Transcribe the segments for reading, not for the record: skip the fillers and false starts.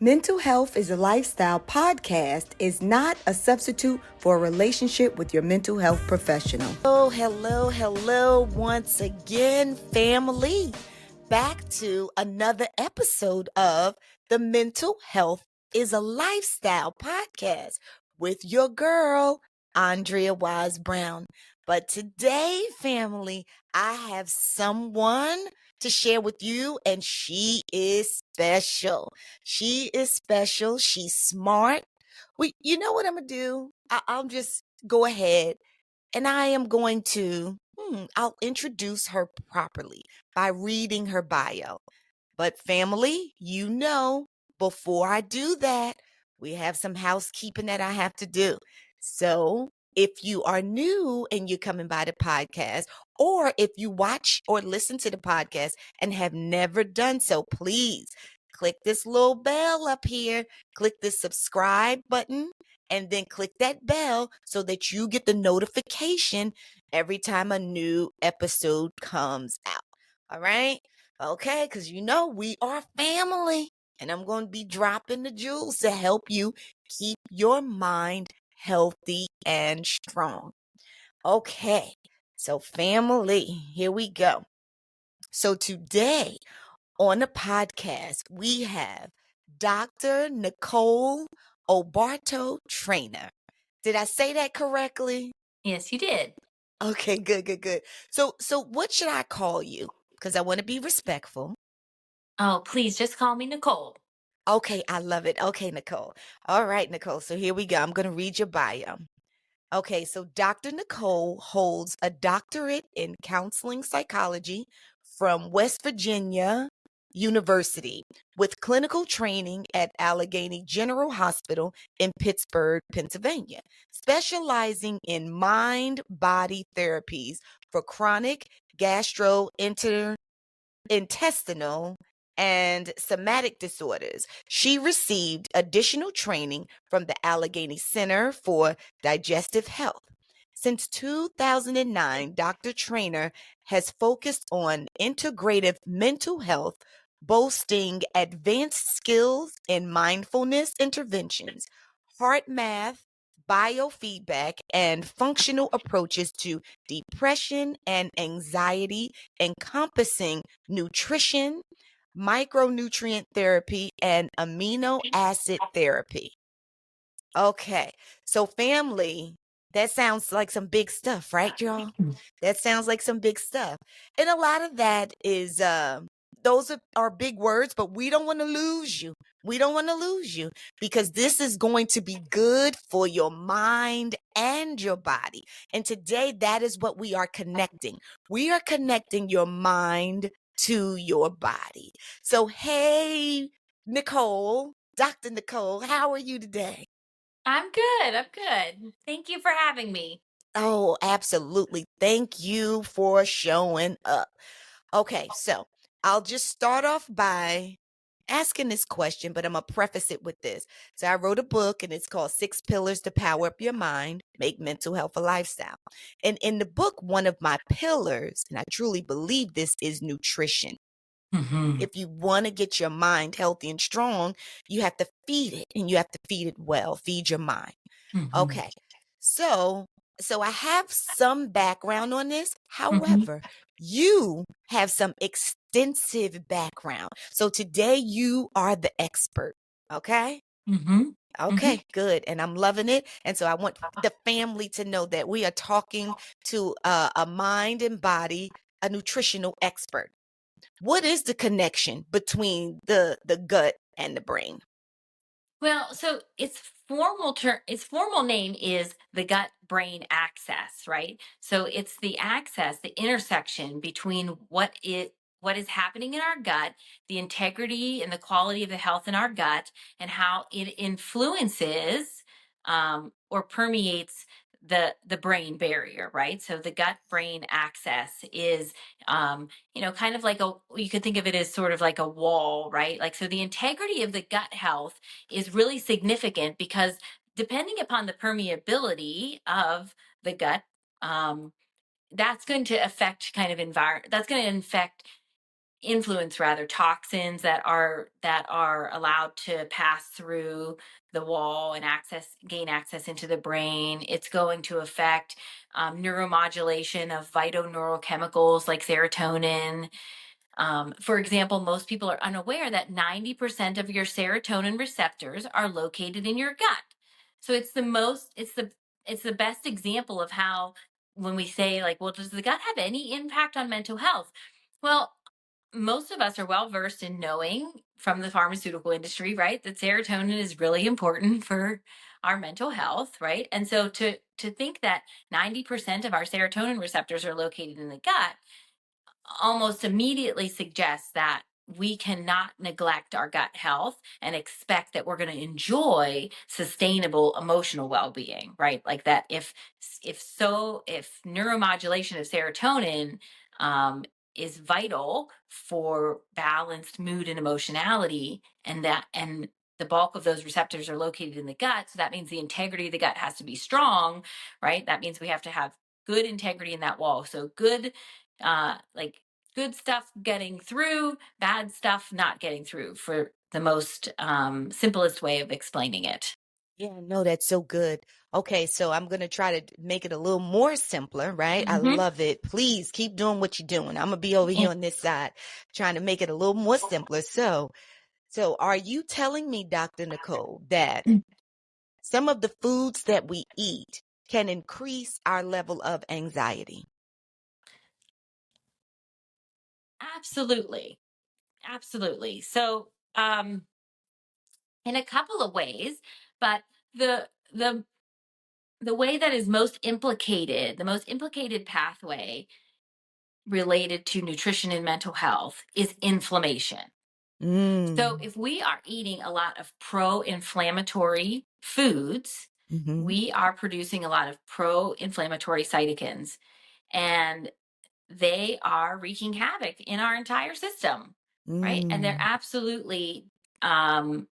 Mental Health is a Lifestyle podcast is not a substitute for a relationship with your mental health professional. Hello, once again, family. Back to another episode of the Mental Health is a Lifestyle podcast with your girl, Andrea Wise Brown. But today, family, I have someone to share with you, and she is special. She's smart. You know what I'm gonna do? I'll just go ahead, and I am going to. I'll introduce her properly by reading her bio. But family, before I do that, we have some housekeeping that I have to do. So if you are new and you're coming by the podcast, or if you watch or listen to the podcast and have never done so, please click this little bell up here, click this subscribe button, and then click that bell so that you get the notification every time a new episode comes out. All right? Okay, because we are family, and I'm going to be dropping the jewels to help you keep your mind healthy and strong. Okay, so family, here we go. So today on the podcast, we have Dr. Nicole O'Barto-Trainer. Did I say that correctly? Yes, you did. Okay, good. So what should I call you? Because I want to be respectful. Oh, please just call me Nicole. Okay, I love it. Okay, Nicole. All right, Nicole. So here we go. I'm going to read your bio. Okay, so Dr. Nicole holds a doctorate in counseling psychology from West Virginia University with clinical training at Allegheny General Hospital in Pittsburgh, Pennsylvania, specializing in mind-body therapies for chronic gastrointestinal and somatic disorders. She received additional training from the Allegheny Center for Digestive Health. Since 2009, Dr. Trainer has focused on integrative mental health, boasting advanced skills in mindfulness interventions, HeartMath, biofeedback, and functional approaches to depression and anxiety, encompassing nutrition, micronutrient therapy, and amino acid therapy. Okay, so family, that sounds like some big stuff, right, y'all? That sounds like some big stuff. And a lot of that is, those are big words, but we don't want to lose you. We don't want to lose you because this is going to be good for your mind and your body. And today, that is what we are connecting. We are connecting your mind to your body. So, hey, Nicole, Dr. Nicole, how are you today? I'm good. Thank you for having me. Oh, absolutely. Thank you for showing up. Okay, so I'll just start off by asking this question, but I'm going to preface it with this. So I wrote a book and it's called 6 Pillars to Power Up Your Mind, Make Mental Health a Lifestyle. And in the book, one of my pillars, and I truly believe this, is nutrition. If you want to get your mind healthy and strong, you have to feed it, and you have to feed it well. Feed your mind. Okay. So I have some background on this. However, you have some extensive background. So today you are the expert. Okay? Okay, good. And I'm loving it. And so I want the family to know that we are talking to a mind and body, a nutritional expert. What is the connection between the gut and the brain? Well, so its formal name is the gut brain axis, right? So it's the axis, the intersection between what is happening in our gut, the integrity and the quality of the health in our gut, and how it influences or permeates the brain barrier, right? So the gut brain axis is kind of like you could think of it as sort of like a wall, right? Like, so the integrity of the gut health is really significant because depending upon the permeability of the gut, that's going to affect kind of that's going to affect influence rather toxins that are allowed to pass through the wall and gain access into the brain. It's going to affect neuromodulation of neurochemicals like serotonin. For example, most people are unaware that 90% of your serotonin receptors are located in your gut. So it's the best example of how, when we say, like, well, does the gut have any impact on mental health? Well, most of us are well versed in knowing from the pharmaceutical industry, right, that serotonin is really important for our mental health, right? And so to think that 90% of our serotonin receptors are located in the gut almost immediately suggests that we cannot neglect our gut health and expect that we're going to enjoy sustainable emotional well-being, right? Like that if neuromodulation of serotonin is vital for balanced mood and emotionality, and the bulk of those receptors are located in the gut, so that means the integrity of the gut has to be strong, right? That means we have to have good integrity in that wall. So like good stuff getting through, bad stuff not getting through, for the most simplest way of explaining it. Yeah, no, that's so good. Okay, so I'm going to try to make it a little more simpler, right? I Mm-hmm. love it. Please keep doing what you're doing. I'm going to be over here on this side trying to make it a little more simpler. So are you telling me, Dr. Nicole, that some of the foods that we eat can increase our level of anxiety? Absolutely. Absolutely. So, in a couple of ways, but the the the way that is the most implicated pathway related to nutrition and mental health is inflammation. So Mm. if we are eating a lot of pro-inflammatory foods, Mm-hmm. we are producing a lot of pro-inflammatory cytokines, and they are wreaking havoc in our entire system, right? And they're Mm. absolutely um,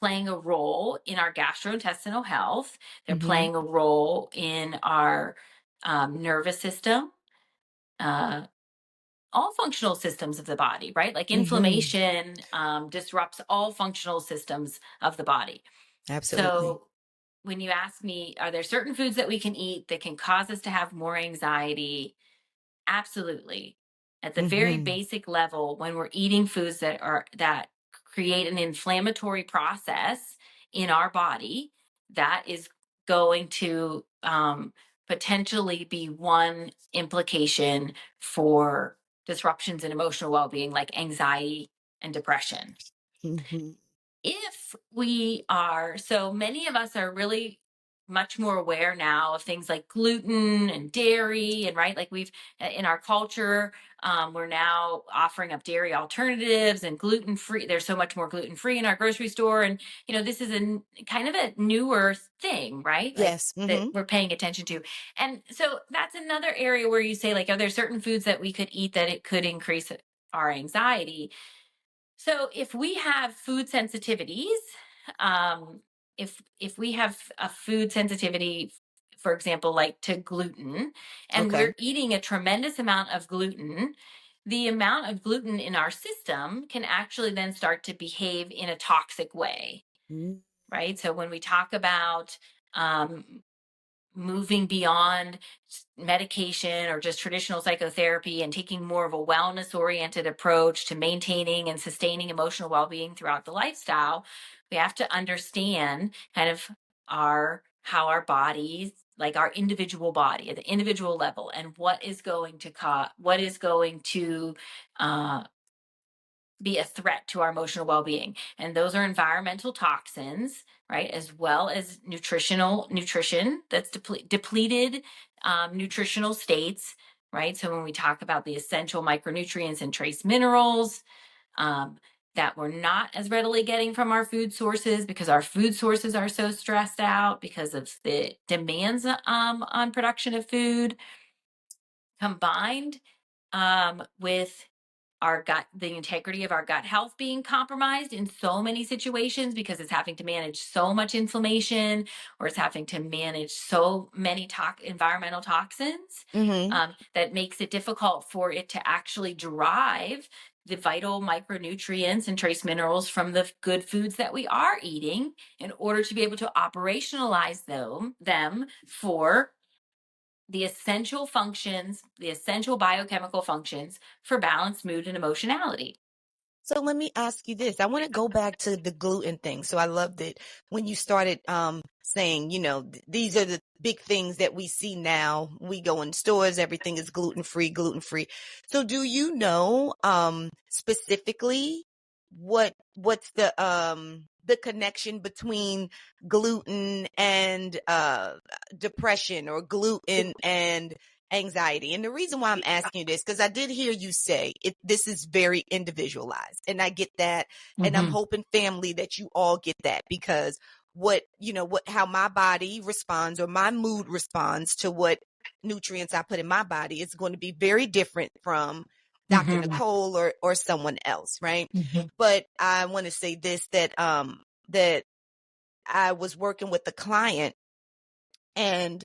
playing a role in our gastrointestinal health. They're Mm-hmm. playing a role in our nervous system, uh, all functional systems of the body, right? Like Mm-hmm. inflammation disrupts all functional systems of the body. Absolutely. So when you ask me, are there certain foods that we can eat that can cause us to have more anxiety? Absolutely. At the very Mm-hmm. basic level, when we're eating foods that create an inflammatory process in our body, that is going to potentially be one implication for disruptions in emotional well-being, like anxiety and depression. Mm-hmm. If we are, so many of us are really much more aware now of things like gluten and dairy, and right, like we've in our culture, we're now offering up dairy alternatives and gluten free. There's so much more gluten free in our grocery store, and this is kind of a newer thing, right? Like Yes. that Mm-hmm. we're paying attention to. And so that's another area where you say, like, are there certain foods that we could eat that it could increase our anxiety? So if we have food sensitivities, um, if we have a food sensitivity, for example, like to gluten, and Okay. we're eating a tremendous amount of gluten, the amount of gluten in our system can actually then start to behave in a toxic way, Mm-hmm. right? So when we talk about um, moving beyond medication or just traditional psychotherapy and taking more of a wellness oriented approach to maintaining and sustaining emotional well-being throughout the lifestyle, we have to understand kind of how our bodies, like our individual body at the individual level, and what is going to uh, be a threat to our emotional well-being. And those are environmental toxins, right, as well as nutrition that's depleted nutritional states, right? So when we talk about the essential micronutrients and trace minerals, um, that we're not as readily getting from our food sources, because our food sources are so stressed out because of the demands on production of food, combined with the integrity of our gut health being compromised in so many situations, because it's having to manage so much inflammation, or it's having to manage so many environmental toxins, Mm-hmm. that makes it difficult for it to actually drive the vital micronutrients and trace minerals from the good foods that we are eating in order to be able to operationalize them for the essential functions, the essential biochemical functions for balance, mood, and emotionality. So let me ask you this. I want to go back to the gluten thing. So I loved it when you started saying, these are the big things that we see now. We go in stores, everything is gluten free, gluten free. So do you know specifically what's the connection between gluten and depression, or gluten and anxiety? And the reason why I'm asking you this, because I did hear you say this is very individualized, and I get that. And I'm Mm-hmm. hoping, family, that you all get that, because how my body responds, or my mood responds to what nutrients I put in my body, is going to be very different from Dr. Mm-hmm. Nicole or someone else, right? Mm-hmm. But I want to say this, that I was working with a client, and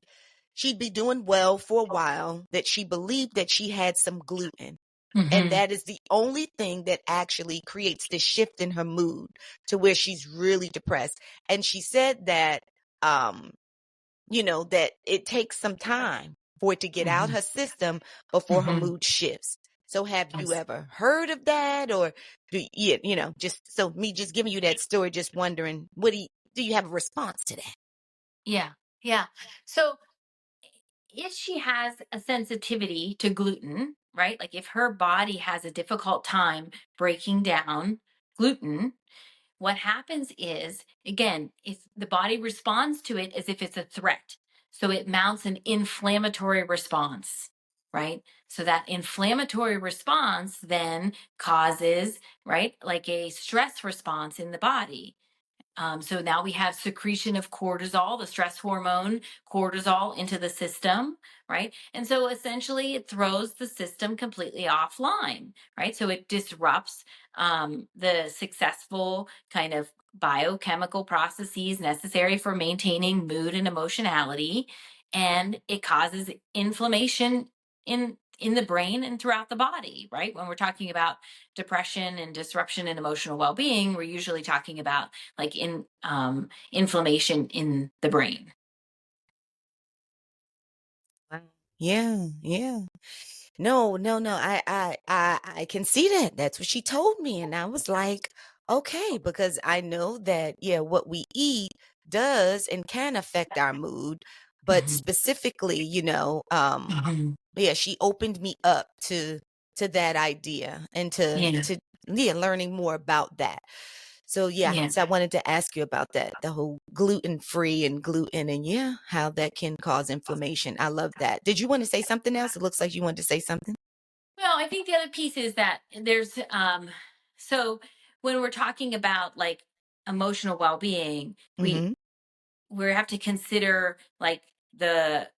she'd be doing well for a while, that she believed that she had some gluten. And Mm-hmm. that is the only thing that actually creates this shift in her mood to where she's really depressed. And she said that, that it takes some time for it to get out Mm-hmm. her system before her Mm-hmm. mood shifts. So have you Yes. ever heard of that? Or just so me just giving you that story, just wondering, do you have a response to that? Yeah. Yeah. So if she has a sensitivity to gluten, right? Like if her body has a difficult time breaking down gluten, what happens is, again, if the body responds to it as if it's a threat. So it mounts an inflammatory response, right? So that inflammatory response then causes, right, like a stress response in the body. So now we have secretion of cortisol, the stress hormone, cortisol, into the system, right? And so essentially it throws the system completely offline, right? So it disrupts the successful kind of biochemical processes necessary for maintaining mood and emotionality. And it causes inflammation in the brain and throughout the body, right? When we're talking about depression and disruption in emotional well-being, we're usually talking about like inflammation in the brain. Wow. Yeah, yeah. No, no, no. I can see that. That's what she told me. And I was like, okay, because I know that, yeah, what we eat does and can affect our mood. But Mhm, specifically, mhm. yeah, she opened me up to that idea, and Yeah, to yeah, learning more about that. So yeah, yeah. so I wanted to ask you about that, the whole gluten free and gluten, and yeah, how that can cause inflammation. I love that. Did you want to say something else? It looks like you wanted to say something. Well, I think the other piece is that there's so when we're talking about like emotional well-being, Mm-hmm. we have to consider like the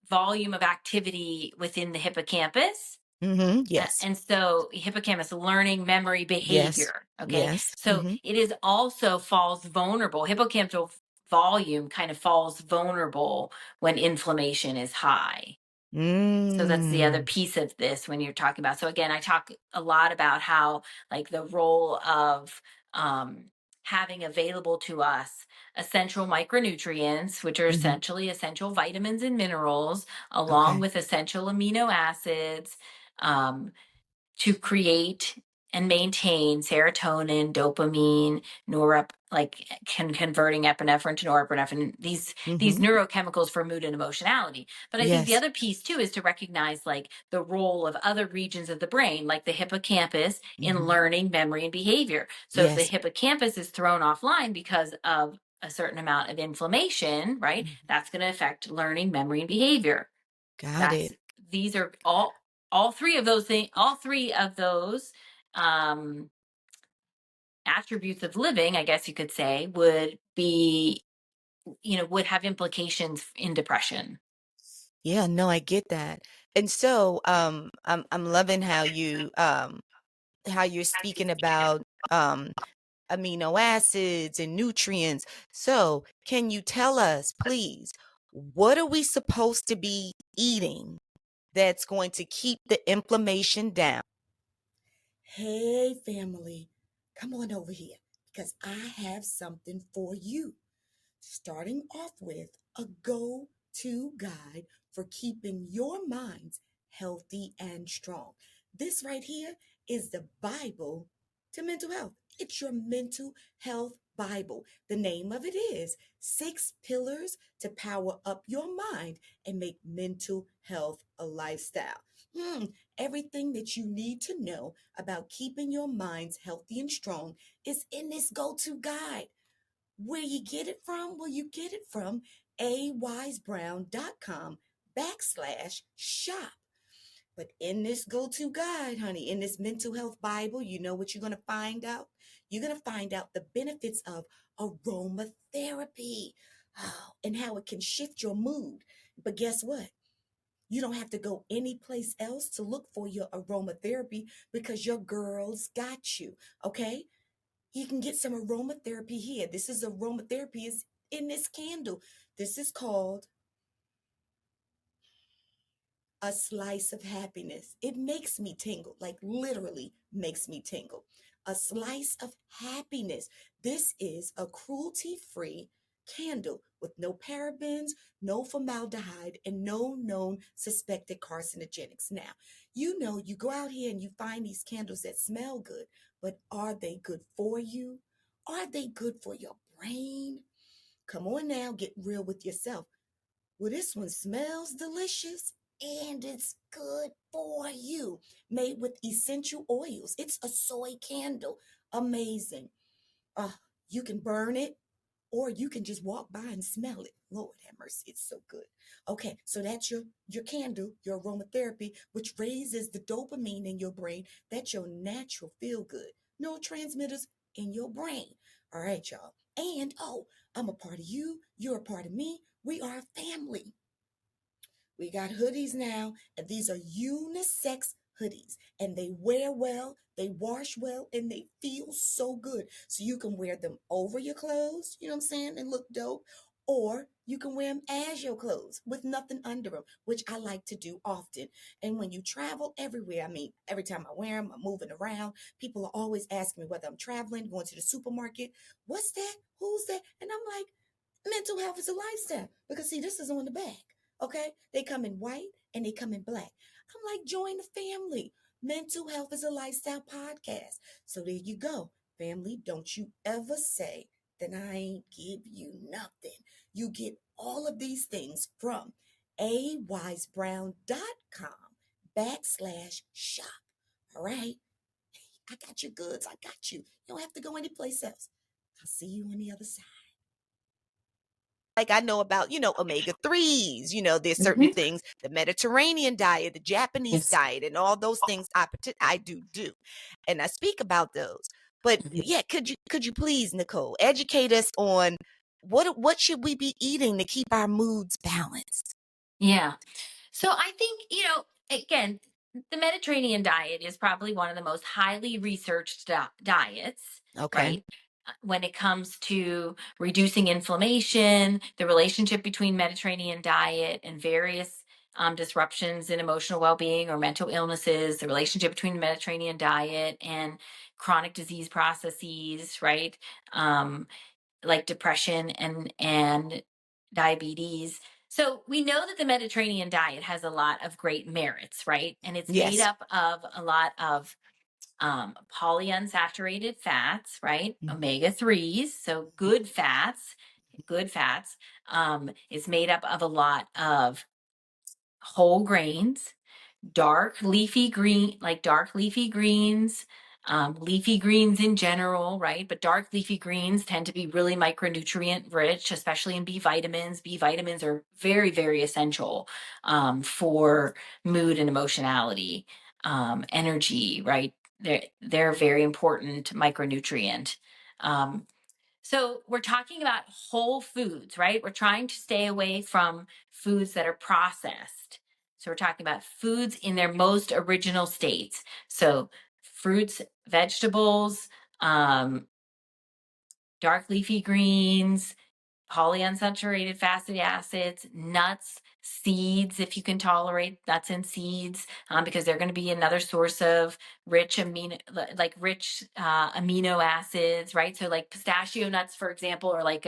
volume of activity within the hippocampus. Mm-hmm. Yes. And so hippocampus, learning, memory, Yes. behavior. Okay. Yes. So Mm-hmm. it is also falls vulnerable. Hippocampal volume kind of falls vulnerable when inflammation is high. So that's the other Mm. piece of this when you're talking about. So again, I talk a lot about how like the role of um, having available to us essential micronutrients, which are Mm-hmm. essentially essential vitamins and minerals, along Okay. with essential amino acids. Um, to create and maintain serotonin, dopamine, converting epinephrine to norepinephrine, these Mm-hmm. neurochemicals for mood and emotionality. But I think the Yes. other piece too is to recognize like the role of other regions of the brain, like the hippocampus, in Mm-hmm. learning, memory, and behavior. So if the Yes. hippocampus is thrown offline because of a certain amount of inflammation, right, Mhm. that's going to affect learning, memory, and behavior. Got That's it. these are all three of those things, all three of those um attributes of living, I guess you could say, would be, would have implications in depression. Yeah, no, I get that. And so, I'm loving how you're speaking about um amino acids and nutrients. So, can you tell us, please, what are we supposed to be eating that's going to keep the inflammation down Hey, family, come on over here because I have something for you. Starting off with a go to guide for keeping your minds healthy and strong. This right here is the Bible to mental health. It's your mental health Bible. The name of it is 6 Pillars to Power Up Your Mind and Make Mental Health a Lifestyle. Everything that you need to know about keeping your minds healthy and strong is in this go to guide. Where you get it from? Well, you get it from awisebrown.com/shop. But in this go-to guide, honey, in this mental health Bible, you know what you're going to find out? You're going to find out the benefits of aromatherapy, and how it can shift your mood. But guess what? You don't have to go anyplace else to look for your aromatherapy because your girls got you, okay? You can get some aromatherapy here. This is aromatherapy is in this candle. This is called a slice of happiness. It makes me tingle, like literally makes me tingle. A slice of happiness. This is a cruelty-free candle with no parabens, no formaldehyde, and no known suspected carcinogenics. Now, you know, you go out here and you find these candles that smell good, but are they good for you? Are they good for your brain? Come on now, get real with yourself. Well, this one smells delicious and it's good for you. Made with essential oils. It's a soy candle. Amazing. Uh, you can burn it or you can just walk by and smell it. Lord have mercy, it's so good. Okay, so that's your candle, your aromatherapy, which raises the dopamine in your brain. That's your natural feel good neurotransmitters in your brain. All right, y'all. And I'm a part of you. You're a part of me. We are a family. We got hoodies now, and these are unisex hoodies, and they wear well, they wash well, and they feel so good. So you can wear them over your clothes, you know what I'm saying, and look dope, or you can wear them as your clothes with nothing under them, which I like to do often. And when you travel everywhere, I mean, every time I wear them, I'm moving around. People are always asking me whether I'm traveling, going to the supermarket. What's that? Who's that? And I'm like, mental health is a lifestyle. Because see, this is on the back. Okay? They come in white and they come in black. I'm like, join the family. Mental Health is a Lifestyle podcast. So there you go. Family, don't you ever say that I ain't give you nothing. You get all of these things from awisebrown.com/shop. All right? I got your goods. I got you. You don't have to go anyplace else. I'll see you on the other side. Like I know about, omega 3s, there's certain Mhm. things, the Mediterranean diet, the Japanese Yes. diet, and all those things I do. And I speak about those. But Mhm. yeah, could you please, Nicole, educate us on what should we be eating to keep our moods balanced? Yeah. So I think, again, the Mediterranean diet is probably one of the most highly researched diets, Okay. right? When it comes to reducing inflammation, the relationship between Mediterranean diet and various disruptions in emotional well-being or mental illnesses, the relationship between the Mediterranean diet and chronic disease processes, right? Um, like depression and diabetes. So we know that the Mediterranean diet has a lot of great merits, right? And it's made Yes. up of a lot of polyunsaturated fats, right? Mm. Omega 3s, so good fats. Good fats is made up of a lot of whole grains, dark leafy greens, leafy greens in general, right? But dark leafy greens tend to be really micronutrient rich, especially in B vitamins. B vitamins are very, very essential for mood and emotionality, energy, right? They're a very important micronutrient. Um, so we're talking about whole foods, right? We're trying to stay away from foods that are processed. So we're talking about foods in their most original states. So fruits, vegetables, um, dark leafy greens, polyunsaturated fatty acids, nuts, seeds, if you can tolerate nuts and seeds, because they're going to be another source of rich amino acids, right? So like pistachio nuts, for example, are like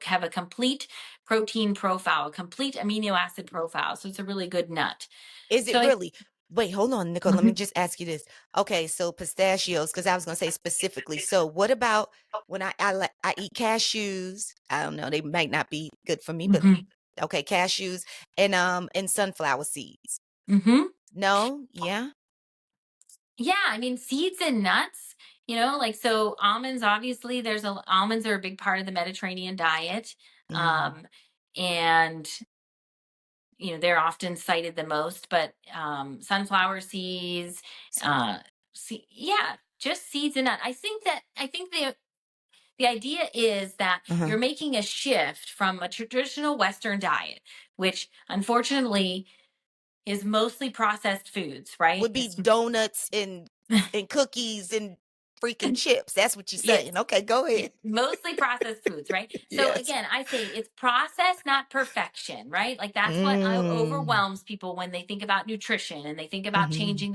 have a complete protein profile, a complete amino acid profile. So it's a really good nut. Is So it I, really? Wait, hold on, Nicole. Let me Mhm. just ask you this. Okay, so pistachios, because I was gonna say specifically. So what about when I eat cashews? I don't know, they might not be good for me, but Mhm. okay, cashews and sunflower seeds. Mhm. No? Yeah? Yeah, I mean seeds and nuts, like so almonds obviously almonds are a big part of the Mediterranean diet. Mm, Um and they're often cited the most, but sunflower seeds, uh yeah, just seeds and nuts. I think the idea is that uh-huh. you're making a shift from a traditional Western diet, which unfortunately is mostly processed foods, right? Would be donuts and cookies and freaking chips. That's what you're saying. Yes. Okay, go Yeah, ahead. mostly processed foods, right? So Yes. again, I say it's process, not perfection, right? Like that's what Mm, overwhelms people when they think about nutrition and they think about mhm, changing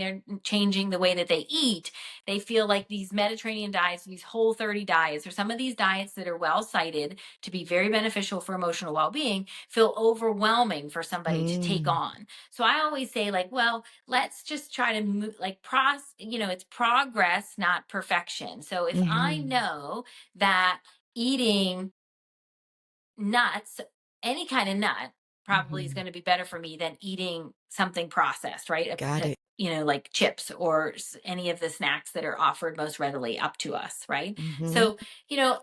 the way that they eat. They feel like these Mediterranean diets, these Whole30 diets, or some of these diets that are well cited to be very beneficial for emotional well-being, feel overwhelming for somebody to take mm, on. So I always say like, well, let's just try to move like it's progress, not perfection. So if I mhm, know that eating nuts, any kind of nut, probably is mhm. going to be better for me than eating something processed, right? Got it. Like chips or any of the snacks that are offered most readily up to us, right? Mhm. So, you know,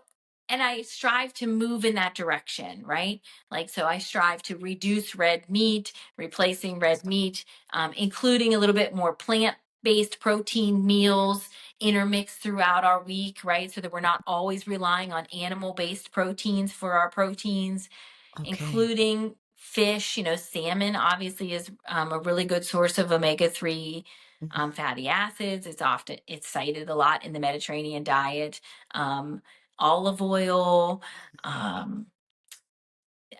and I strive to move in that direction, right? Like, so I strive to reduce red meat, replacing red meat, including a little bit more plant based protein meals intermixed throughout our week, right? So that we're not always relying on animal based proteins for our proteins, Okay. including fish. Salmon obviously is a really good source of omega-3 Mhm. fatty acids. It's cited a lot in the Mediterranean diet. Um, Olive oil, um,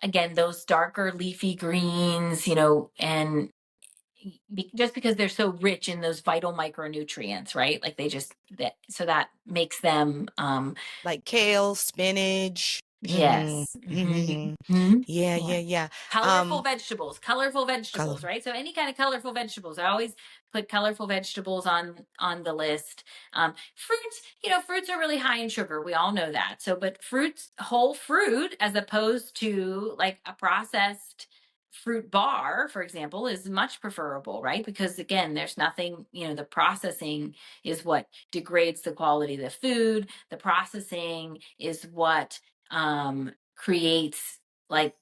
again, those darker leafy greens, and just because they're so rich in those vital micronutrients, right? Like that makes them, Like kale, spinach. Mhm. yes. Mhm. Yeah, Yeah. yeah, yeah. Colorful Um, vegetables, color. right? So any kind of colorful vegetables. I always put colorful vegetables on the list. Fruits, fruits are really high in sugar. We all know that. So, but whole fruit, as opposed to like a processed fruit bar, for example, is much preferable, right? Because again, there's nothing, the processing is what degrades the quality of the food. The processing is what creates like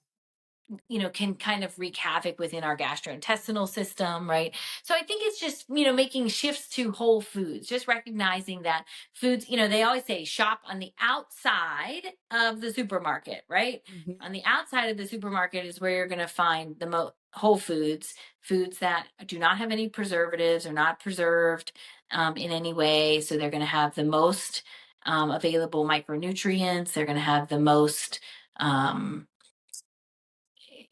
can kind of wreak havoc within our gastrointestinal system, right? So I think it's just, making shifts to whole foods, just recognizing that foods, they always say shop on the outside of the supermarket, right? Mhm. On the outside of the supermarket is where you're going to find the whole foods that do not have any preservatives or not preserved in any way. So they're going to have the most available micronutrients. They're going to have the most, um,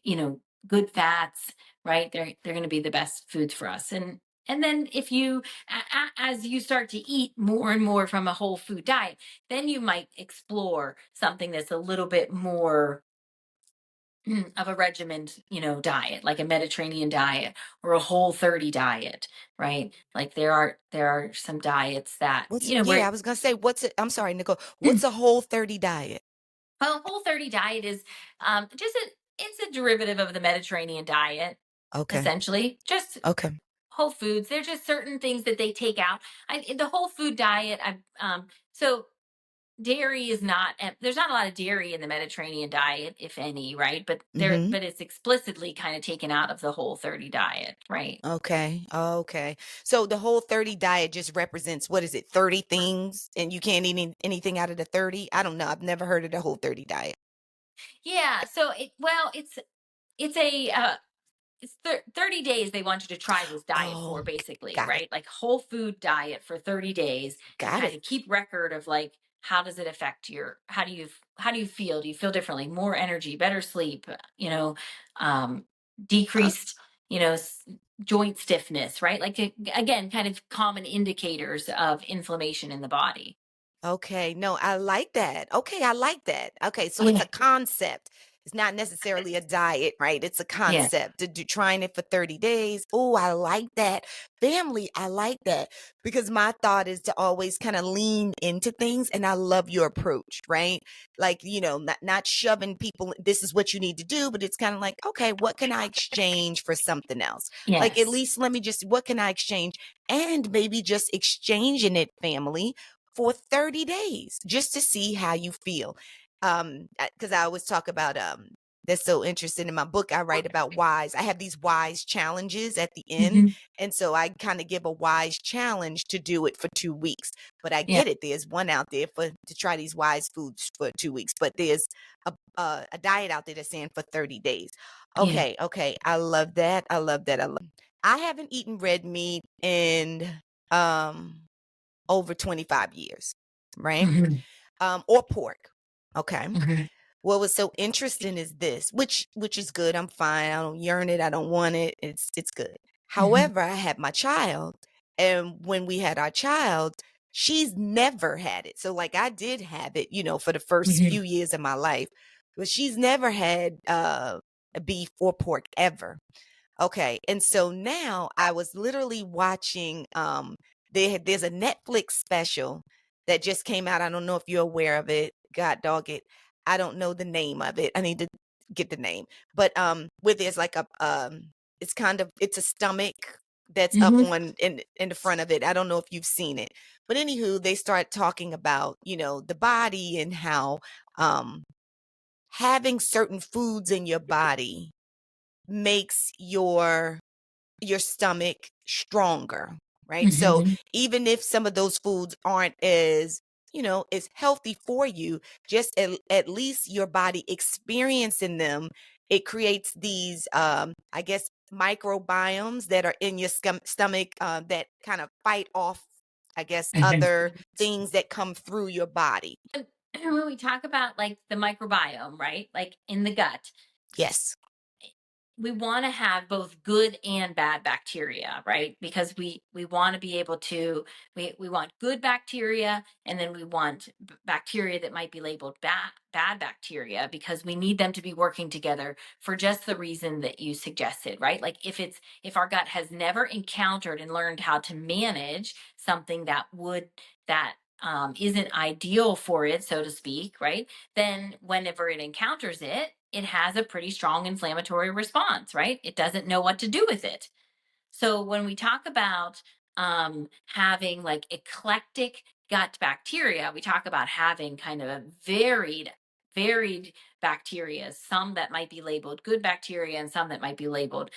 you know good fats, right? They're going to be the best foods for us. And then if you as you start to eat more and more from a whole food diet, then you might explore something that's a little bit more of a regimented, diet, like a Mediterranean diet or a Whole30 diet, right? Like there are some diets that, Yeah, where I was gonna say, I'm sorry, Nicole. What's a Whole30 diet? well, Whole30 diet is it's a derivative of the Mediterranean diet, Okay. essentially. Just Okay. whole foods. There's just certain things that they take out. The whole food diet. So dairy is not. There's not a lot of dairy in the Mediterranean diet, if any, right? Mhm. But it's explicitly kind of taken out of the Whole30 diet, right? Okay. Okay. So the Whole30 diet just represents, what is it, 30 things, and you can't eat anything out of the 30? I don't know. I've never heard of the Whole30 diet. Yeah. So it's a it's 30 days they want you to try this diet for, Oh, basically, got it. right? Like whole food diet for 30 days to Got kind it. of keep record of like how does it affect how do you feel? Do you feel differently? More energy, better sleep, um, decreased, you know, joint stiffness, right? Like again, kind of common indicators of inflammation in the body. Okay, no, I like that. Okay, I like that. Okay, so it's Yeah. a concept. It's not necessarily a diet, right? It's a Yeah. concept. To do trying it for 30 days. Oh, I like that. Family, I like that. Because my thought is to always kind of lean into things, and I love your approach, right? Like, not shoving people, this is what you need to do, but it's kind of like, okay, what can I exchange for something else? Like, at Yes. least let me just, what can I exchange? And maybe just exchanging it, family, for 30 days just to see how you feel. Because I always talk about that's so interesting. In my book, I write about whys. I have these whys challenges at the end. Hmm. And so I kind of give a whys challenge to do it for 2 weeks. But I Yeah. get it. There's one out there to try these wise foods for 2 weeks. But there's a diet out there that's saying for 30 days. Yeah. Okay, okay. I love that. I love that. I haven't eaten red meat in um over 25 years, right? Hmm. Or pork. Okay. Hmm. What was so interesting is this, which is good. I'm fine. I don't yearn it. I don't want it. It's good. Hmm. However, I had my child, and when we had our child, she's never had it. So like I did have it, for the first Hmm. few years of my life, but she's never had a beef or pork ever. Okay, and so now I was literally watching, there's a Netflix special that just came out. I don't know if you're aware of it. God dog it. I don't know the name of it. I need to get the name. But where there's like it's a stomach that's up Hmm. on in the front of it. I don't know if you've seen it. But anywho, they start talking about, the body and how um having certain foods in your body makes your stomach stronger, right? So Hmm. even if some of those foods aren't as healthy for you, just at least your body experiencing them, it creates these, I guess, microbiomes that are in your stomach that kind of fight off, I guess, other things that come through your body. When we talk about like the microbiome, right? Like in the gut, Yes. we want to have both good and bad bacteria, right? Because we want to be able to we want good bacteria, and then we want bacteria that might be labeled bad bacteria, because we need them to be working together for just the reason that you suggested, right? Like if our gut has never encountered and learned how to manage something that isn't ideal for it, so to speak, right? Then whenever it encounters it, it has a pretty strong inflammatory response, right? It doesn't know what to do with it. So when we talk about having like eclectic gut bacteria, we talk about having kind of a varied bacteria, some that might be labeled good bacteria and some that might be labeled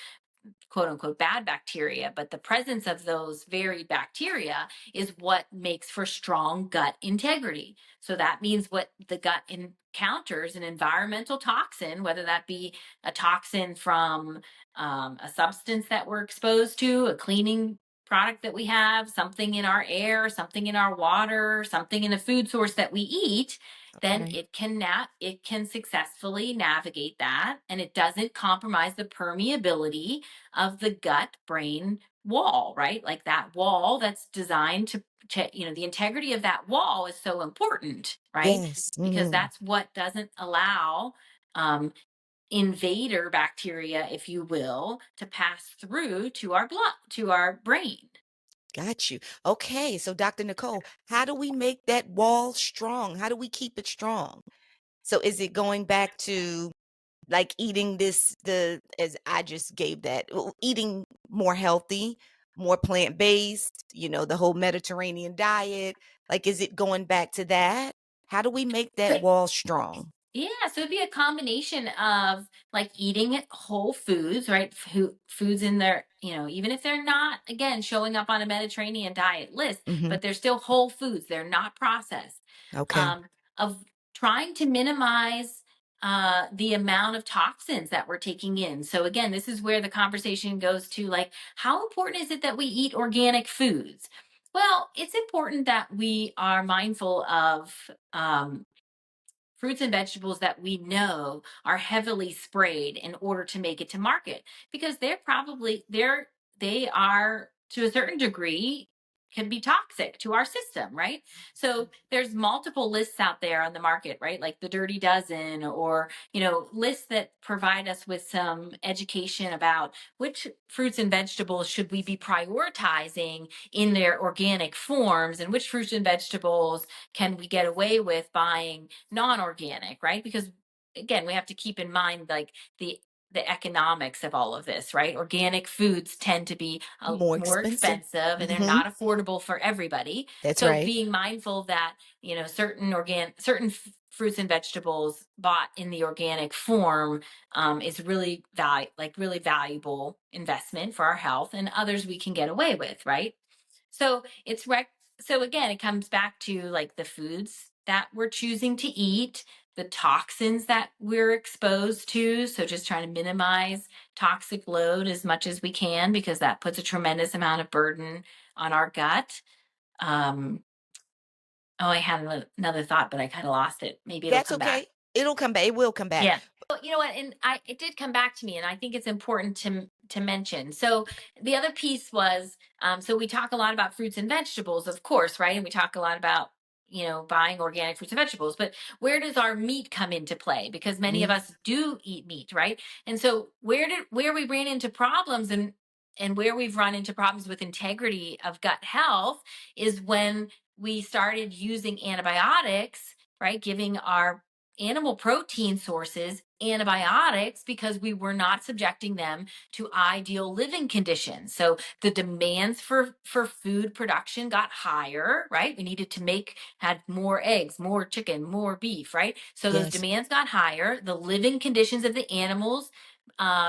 quote unquote bad bacteria. But the presence of those varied bacteria is what makes for strong gut integrity. So that means what the gut encounters an environmental toxin, whether that be a toxin from a substance that we're exposed to, a cleaning product that we have, something in our air, something in our water, something in a food source that we eat, then Okay. it can successfully navigate that, and it doesn't compromise the permeability of the gut brain wall, right? Like that wall that's designed to the integrity of that wall is so important, right? Yes. Because Hmm. that's what doesn't allow um, invader bacteria, if you will, to pass through to our blood, to our brain. Got you. Okay, so Dr. Nicole, how do we make that wall strong? How do we keep it strong? So is it going back to like eating the as I just gave that, eating more healthy, more plant-based, the whole Mediterranean diet? Like, is it going back to that? How do we make that wall strong? Yeah, so it'd be a combination of like eating whole foods, right? Foods in there, even if they're not, again, showing up on a Mediterranean diet list, Hmm. but they're still whole foods. They're not processed. Okay. Of trying to minimize the amount of toxins that we're taking in. So again, this is where the conversation goes to like, how important is it that we eat organic foods? Well, it's important that we are mindful of fruits and vegetables that we know are heavily sprayed in order to make it to market, because they are, to a certain degree, can be toxic to our system, right? So there's multiple lists out there on the market, right? Like the Dirty Dozen, or lists that provide us with some education about which fruits and vegetables should we be prioritizing in their organic forms, and which fruits and vegetables can we get away with buying non-organic, right? Because again, we have to keep in mind, like, the economics of all of this, right? Organic foods tend to be More more expensive. expensive, and they're Mm-hmm. not affordable for everybody. That's So right. being mindful that certain fruits and vegetables bought in the organic form is really valuable investment for our health, and others we can get away with, right? So so again, it comes back to, like, the foods that we're choosing to eat, the toxins that we're exposed to. So just trying to minimize toxic load as much as we can, because that puts a tremendous amount of burden on our gut. Um, oh, I had another thought, but I kind of lost it. Maybe it'll That's come back. okay. It'll come back. It will come back. Yeah. Well, you know what? And it did come back to me, and I think it's important to mention. So the other piece was, so we talk a lot about fruits and vegetables, of course, right? And we talk a lot about, buying organic fruits and vegetables. But where does our meat come into play? Because many of Mm, us do eat meat, right? And so where we ran into problems, and where we've run into problems with integrity of gut health, is when we started using antibiotics, right? Giving our animal protein sources antibiotics, because we were not subjecting them to ideal living conditions. So the demands for food production got higher, right? We needed to had more eggs, more chicken, more beef, right? So those yes. demands got higher. The living conditions of the animals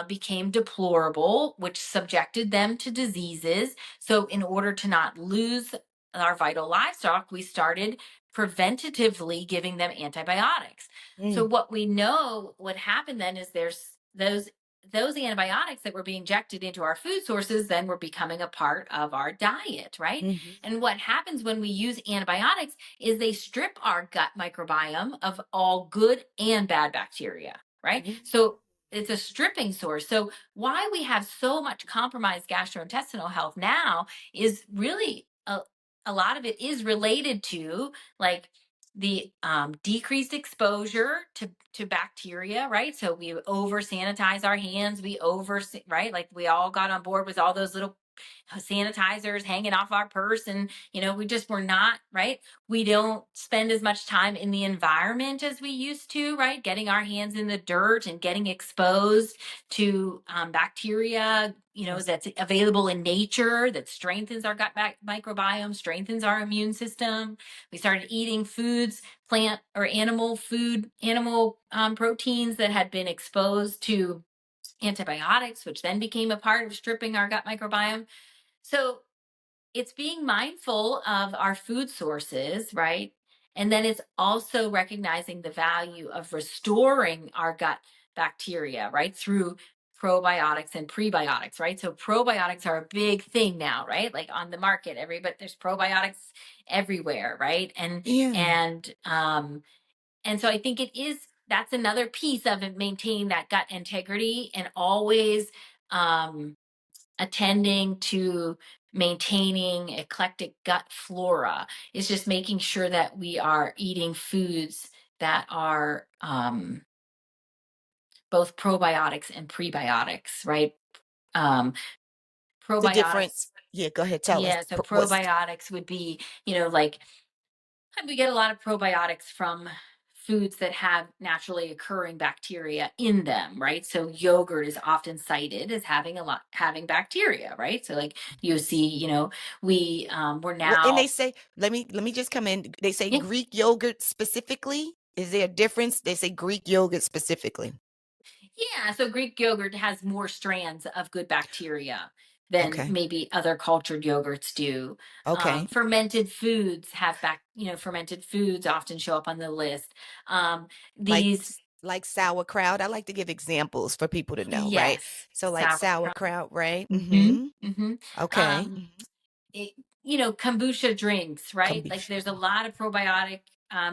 became deplorable, which subjected them to diseases. So in order to not lose our vital livestock, we started preventatively giving them antibiotics. So Mm, what we know what happened then is there's those antibiotics that were being injected into our food sources then were becoming a part of our diet, right? mhm, And what happens when we use antibiotics is they strip our gut microbiome of all good and bad bacteria, right? mm, So it's a stripping source. So why we have so much compromised gastrointestinal health now is really a lot of it is related to, like, the decreased exposure to bacteria, right? So we over sanitize our hands. Right, like, we all got on board with all those little sanitizers hanging off our purse, and we just were not, right. We don't spend as much time in the environment as we used to, right, getting our hands in the dirt and getting exposed to bacteria, yes. that's available in nature, that strengthens our gut microbiome, strengthens our immune system. We started eating foods, plant or animal proteins that had been exposed to antibiotics, which then became a part of stripping our gut microbiome. So it's being mindful of our food sources, right? And then it's also recognizing the value of restoring our gut bacteria, right? Through probiotics and prebiotics, right? So probiotics are a big thing now, right? Like, on the market, there's probiotics everywhere, right? Yeah. And so I think that's another piece of it, maintaining that gut integrity, and always um attending to maintaining eclectic gut flora, is just making sure that we are eating foods that are both probiotics and prebiotics, right? Um, The Probiotics, difference. Yeah, go ahead. Tell us yeah. So what's probiotics would be, like, we get a lot of probiotics from foods that have naturally occurring bacteria in them, right? So yogurt is often cited as having bacteria, right? So, like, you see, we're and they now. say, let me just come in. They say Yeah, Greek yogurt specifically. Is there a difference? They say Greek yogurt specifically. yeah. So Greek yogurt has more strands of good bacteria than Okay. maybe other cultured yogurts do. Okay. Fermented foods often show up on the list. Um, Like these like sauerkraut. I like to give examples for people to know, right? Yes, So like sauerkraut. sauerkraut, right? Mm-hmm. Mm-hmm. Mm-hmm. Okay. Um, Mhm. it, kombucha drinks, right? Like Kombucha. there's a lot of probiotic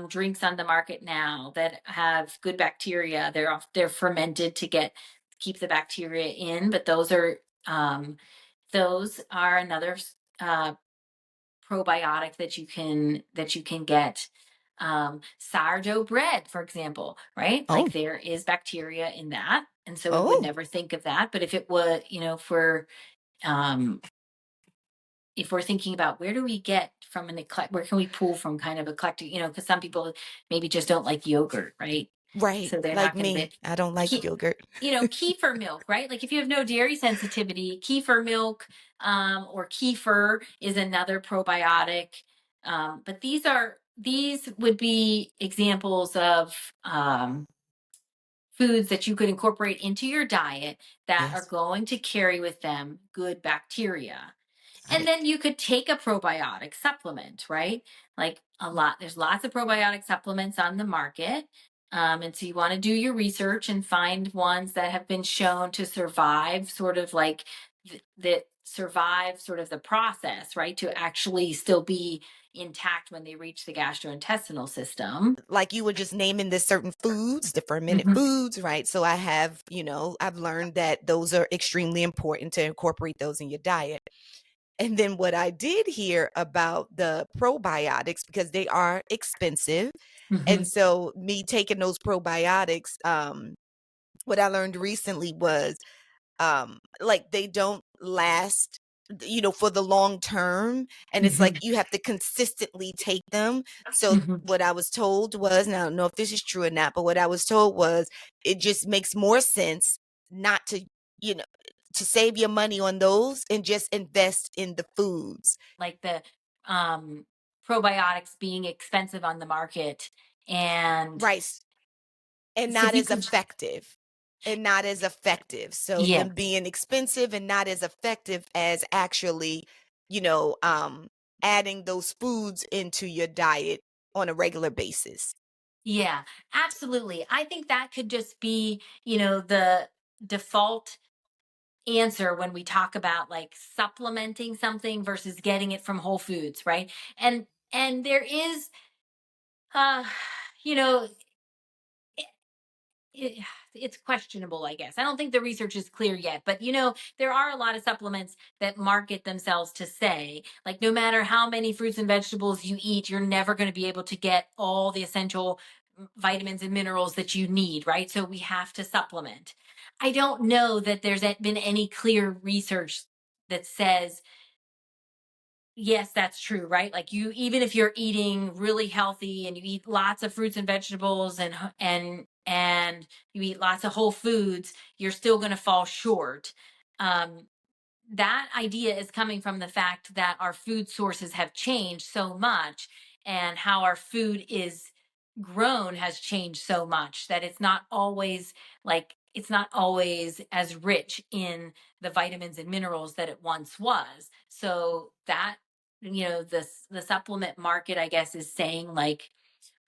drinks on the market now that have good bacteria. They're fermented to keep the bacteria in, but those are another uh, probiotic that you can get. Sourdough bread, for example, right? Oh, Like there is bacteria in that, and so we would oh, never think of that. But if it was, um, if we're thinking about where do we get from where can we pull from kind of eclectic, because some people maybe just don't like yogurt, right? right. So they're Like not going to me. be I don't like yogurt. kefir milk, right? Like if you have no dairy sensitivity, kefir milk, or kefir is another probiotic. But these would be examples of foods that you could incorporate into your diet that are Yes. going to carry with them good bacteria. Got And it. then you could take a probiotic supplement, right? Like there's lots of probiotic supplements on the market. And so you want to do your research and find ones that have been shown to survive sort of like that survive sort of the process, right? To actually still be intact when they reach the gastrointestinal system. Like you were just naming the certain foods, the fermented Mhm. foods, right? So I've learned that those are extremely important to incorporate those in your diet. And then what I did hear about the probiotics, because they are expensive. And Mhm. so me taking those probiotics, what I learned recently was like they don't last for the long term, and it's like Mhm. you have to consistently take them. So Mhm. what I was told was, and I don't know if this is true or not, but what I was told was it just makes more sense not to you know to save your money on those and just invest in the foods. Like the probiotics being expensive on the market, and Right. And so not you as could, effective. And not as effective. So yeah, them being expensive and not as effective as actually, you know, um, adding those foods into your diet on a regular basis. yeah, absolutely. I think that could just be, the default answer when we talk about like supplementing something versus getting it from whole foods, right? And there is, uh you know it, it's questionable, I guess. I don't think the research is clear yet, but there are a lot of supplements that market themselves to say, like, no matter how many fruits and vegetables you eat, you're never going to be able to get all the essential vitamins and minerals that you need, right? So we have to supplement. I don't know that there's been any clear research that says yes, that's true, right? Like even if you're eating really healthy and you eat lots of fruits and vegetables and you eat lots of whole foods, you're still going to fall short. Um, that idea is coming from the fact that our food sources have changed so much, and how our food is grown has changed so much that it's not always as rich in the vitamins and minerals that it once was. So that the supplement market, I guess, is saying like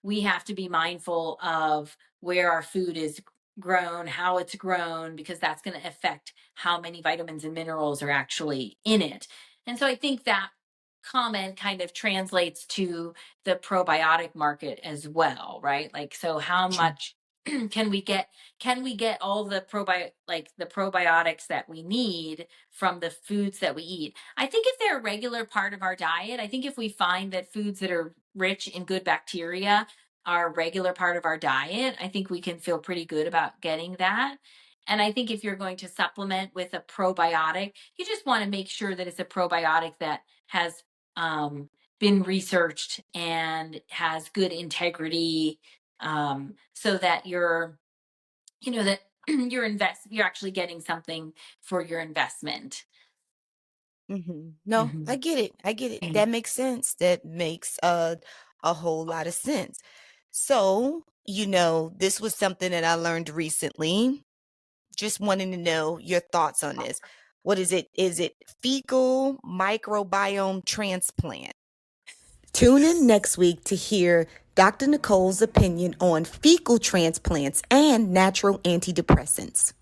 we have to be mindful of where our food is grown, how it's grown, because that's going to affect how many vitamins and minerals are actually in it. And so I think that comment kind of translates to the probiotic market as well, right? Like, so how True. much can we get all the probiotics that we need from the foods that we eat? I think if they're a regular part of our diet, I think if we find that foods that are rich in good bacteria are a regular part of our diet, I think we can feel pretty good about getting that. And I think if you're going to supplement with a probiotic, you just want to make sure that it's a probiotic that has been researched and has good integrity, so that that you're actually getting something for your investment. No, I Hmm. get it. I get it. That makes sense. That makes a whole lot of sense. So, this was something that I learned recently. Just wanting to know your thoughts on this. What is it? Is it fecal microbiome transplant? Tune in next week to hear Dr. Nicole's opinion on fecal transplants and natural antidepressants.